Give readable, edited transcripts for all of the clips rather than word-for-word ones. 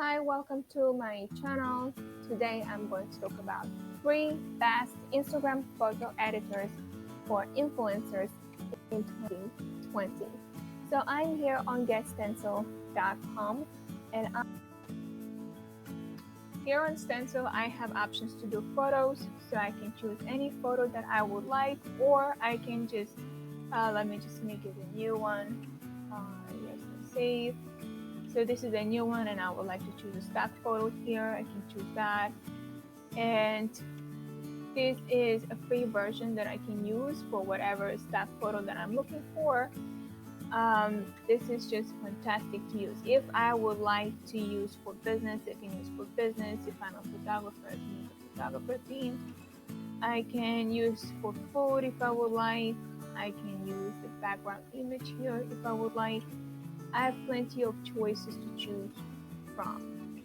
Hi, welcome to my channel. Today I'm going to talk about 3 best Instagram photo editors for influencers in 2020. So I'm here on getstencil.com, and here on Stencil I have options to do photos, so I can choose any photo that I would like, or I can just let me just make it a new one. Yes, save. So this is a new one, and I would like to choose a stock photo here. I can choose that. And this is a free version that I can use for whatever stock photo that I'm looking for. This is just fantastic to use. If I would like to use for business, I can use for business. If I'm a photographer, I can use a photographer theme. I can use for food if I would like. I can use the background image here if I would like. I have plenty of choices to choose from.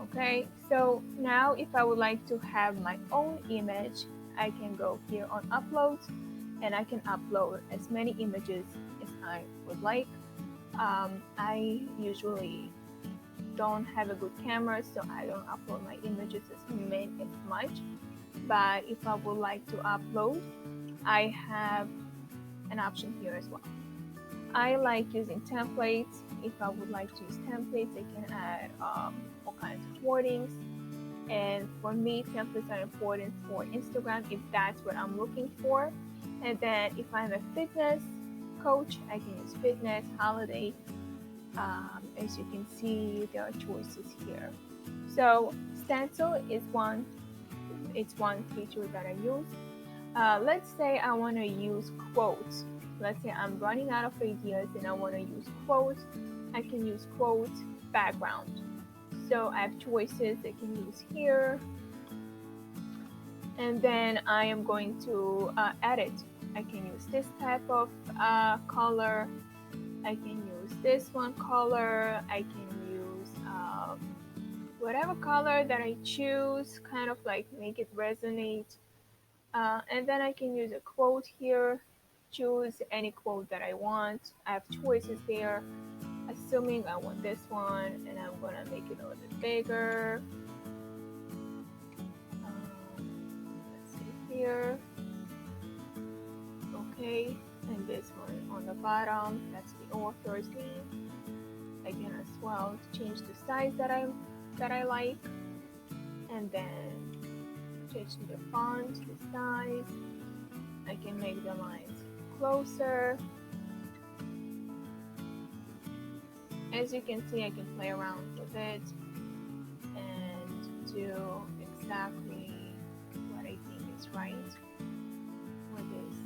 Okay, so now if I would like to have my own image, I can go here on uploads, and I can upload as many images as I would like. I usually don't have a good camera, so I don't upload my images as much. But if I would like to upload, I have an option here as well. I like using templates. If I would like to use templates, I can add all kinds of wordings. And for me, templates are important for Instagram if that's what I'm looking for. And then if I'm a fitness coach, I can use fitness, holiday. As you can see, there are choices here. So stencil is it's one feature that I use. Let's say I want to use quotes. Let's say I'm running out of ideas and I want to use quotes. I can use quotes background. So I have choices I can use here. And then I am going to edit. I can use this type of color. I can use this one color. I can use whatever color that I choose, kind of like make it resonate. And then I can use a quote here, choose any quote that I want. I have choices there, assuming I want this one, and I'm gonna make it a little bit bigger. Let's see here. Okay, and this one on the bottom, that's the author's name. I can as well change the size that I like, and then change the font, the size. I can make the lines closer. As you can see, I can play around with it and do exactly what I think is right with this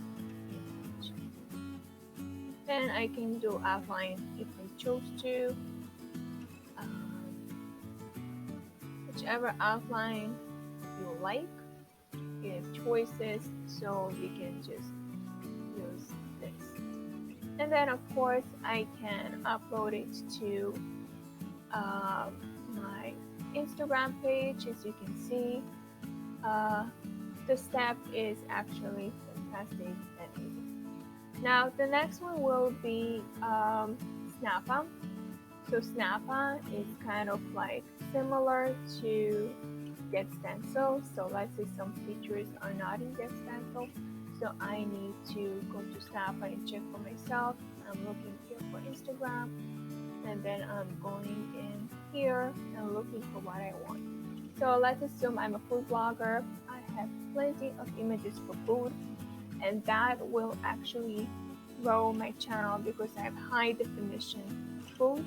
image. Then I can do outline if I chose to. Whichever outline you like. You have choices, so you can just use this. And then of course I can upload it to my Instagram page. As you can see, the step is actually fantastic and easy. Now the next one will be Snappa. So Snappa is kind of like similar to GetStencil. So let's say some features are not in GetStencil, so I need to go to Snappa and check for myself. I'm looking here for Instagram, and then I'm going in here and looking for what I want. So let's assume I'm a food blogger. I have plenty of images for food, and that will actually grow my channel because I have high definition food.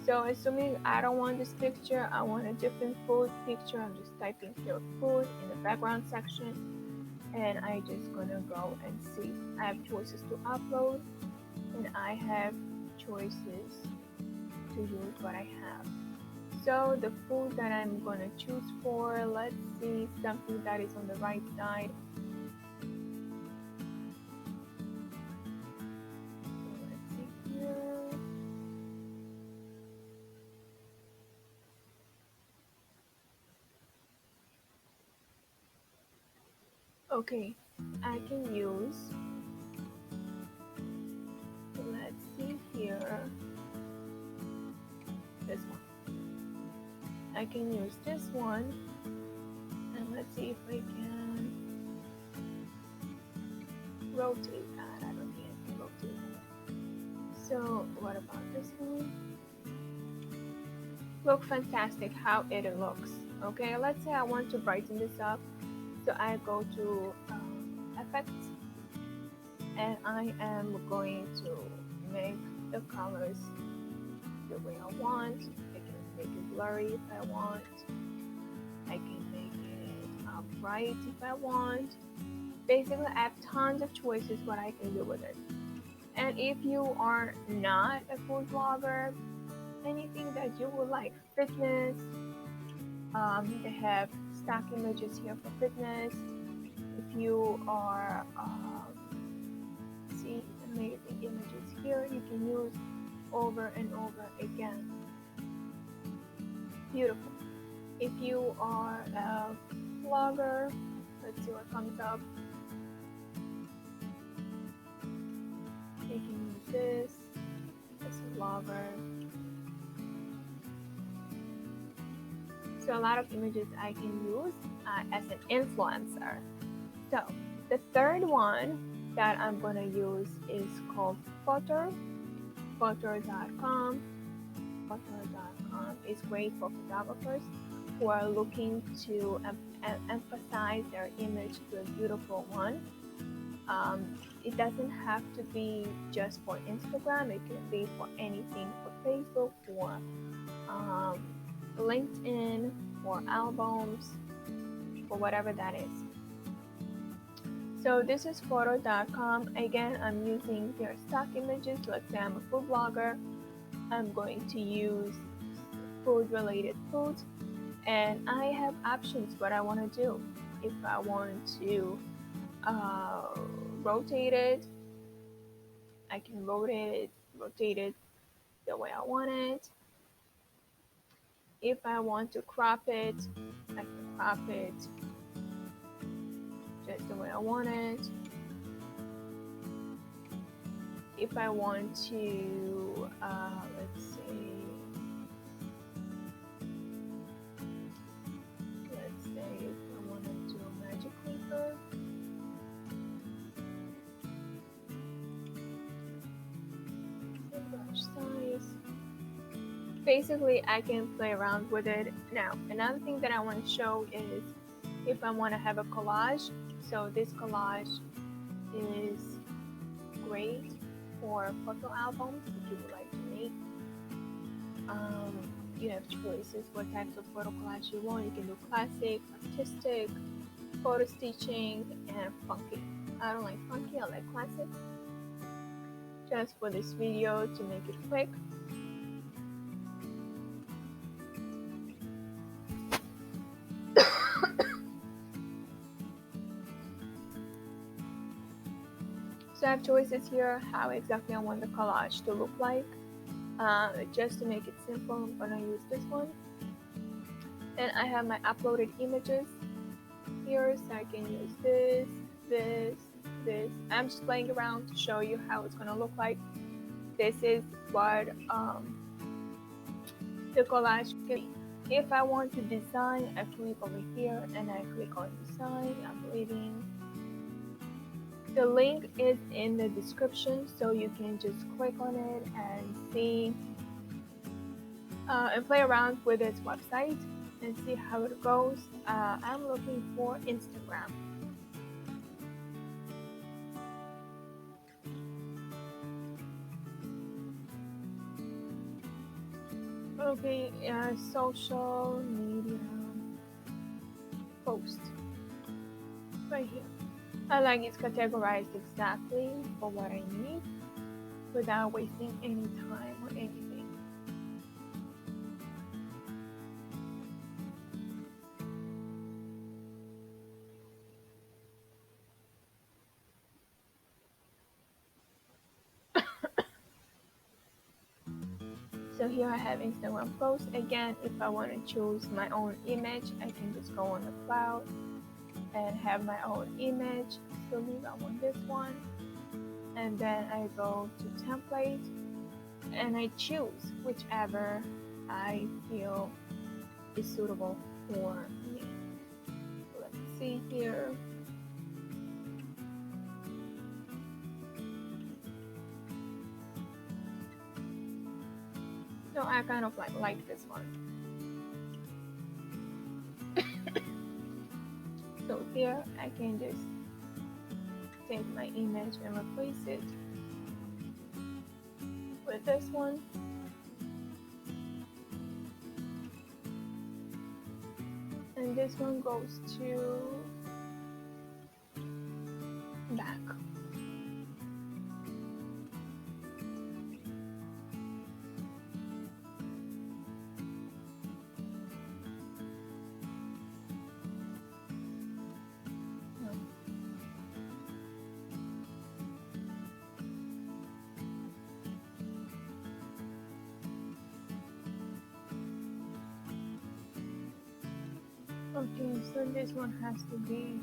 So assuming I don't want this picture, I want a different food picture, I'm just typing here food in the background section, and I just gonna go and see. I have choices to upload, and I have choices to use what I have. So the food that I'm gonna choose for, let's see, something that is on the right side. So let's see here. Okay, I can use, let's see here, this one. I can use this one, and let's see if I can rotate that. I don't think I can rotate that. So what about this one? Look fantastic how it looks. Okay, let's say I want to brighten this up. So I go to effects, and I am going to make the colors the way I want. I can make it blurry if I want. I can make it bright if I want. Basically, I have tons of choices what I can do with it. And if you are not a food blogger, anything that you would like, fitness, they have stock images here for fitness. If you are see amazing images here, you can use over and over again. Beautiful. If you are a blogger, let's see what comes up. You can use this as a blogger. So a lot of images I can use as an influencer. So the third one that I'm going to use is called Fotor, Fotor.com. Fotor.com is great for photographers who are looking to emphasize their image to a beautiful one. It doesn't have to be just for Instagram. It can be for anything, for Facebook, for LinkedIn, for albums, for whatever that is. So this is Fotor.com. Again, I'm using their stock images. Let's say I'm a food blogger. I'm going to use food-related foods, and I have options what I want to do. If I want to rotate it, I can rotate it the way I want it. If I want to crop it, I can crop it just the way I want it. If I want to, let's say if I want to do a magic clicker, brush size. Basically, I can play around with it. Now, another thing that I want to show is if I want to have a collage. So this collage is great for photo albums if you would like to make. You have choices what types of photo collage you want. You can do classic, artistic, photo stitching, and funky. I don't like funky, I like classic. Just for this video to make it quick. So I have choices here how exactly I want the collage to look like. Just to make it simple, I'm gonna use this one. And I have my uploaded images here, so I can use this, this, this. I'm just playing around to show you how it's gonna look like. This is what the collage can be. If I want to design, I click over here and I click on design. I'm leaving. The link is in the description, so you can just click on it and see and play around with its website and see how it goes. I'm looking for Instagram. Okay, social media post right here. I like it's categorized exactly for what I need without wasting any time or anything. So here I have Instagram post. Again, if I want to choose my own image, I can just go on the cloud and have my own image. So leave I want this one, and then I go to template and I choose whichever I feel is suitable for me. Let's see here. So I kind of like this one. So here I can just take my image and replace it with this one. And this one goes to back. Okay, so this one has to be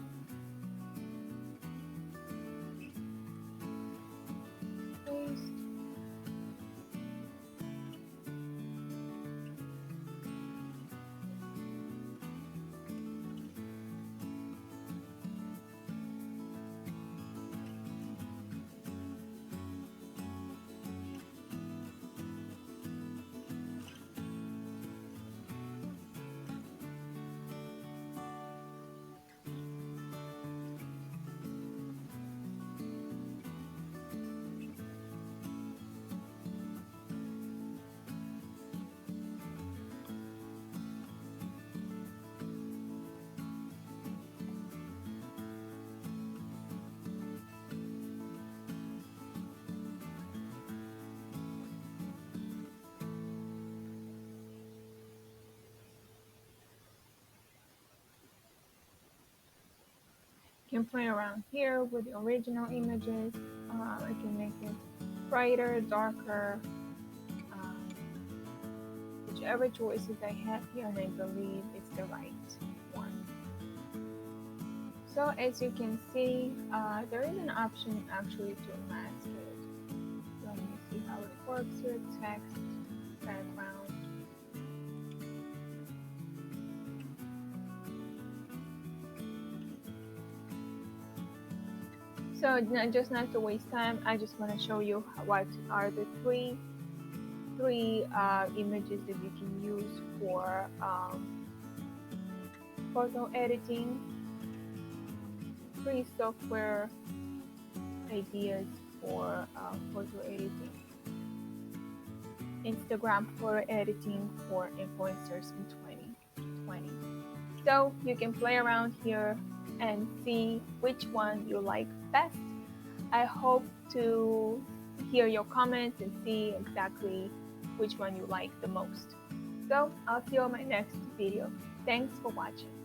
placed. You can play around here with the original images. I can make it brighter, darker, whichever choices I have here, and I believe it's the right one. So as you can see, there is an option actually to mask it. Let me see how it works here. Text, background. So just not to waste time, I just want to show you what are the three images that you can use for photo editing, free software ideas for photo editing. Instagram photo editing for influencers in 2020. So you can play around here and see which one you like best. I hope to hear your comments and see exactly which one you like the most. So I'll see you on my next video. Thanks for watching.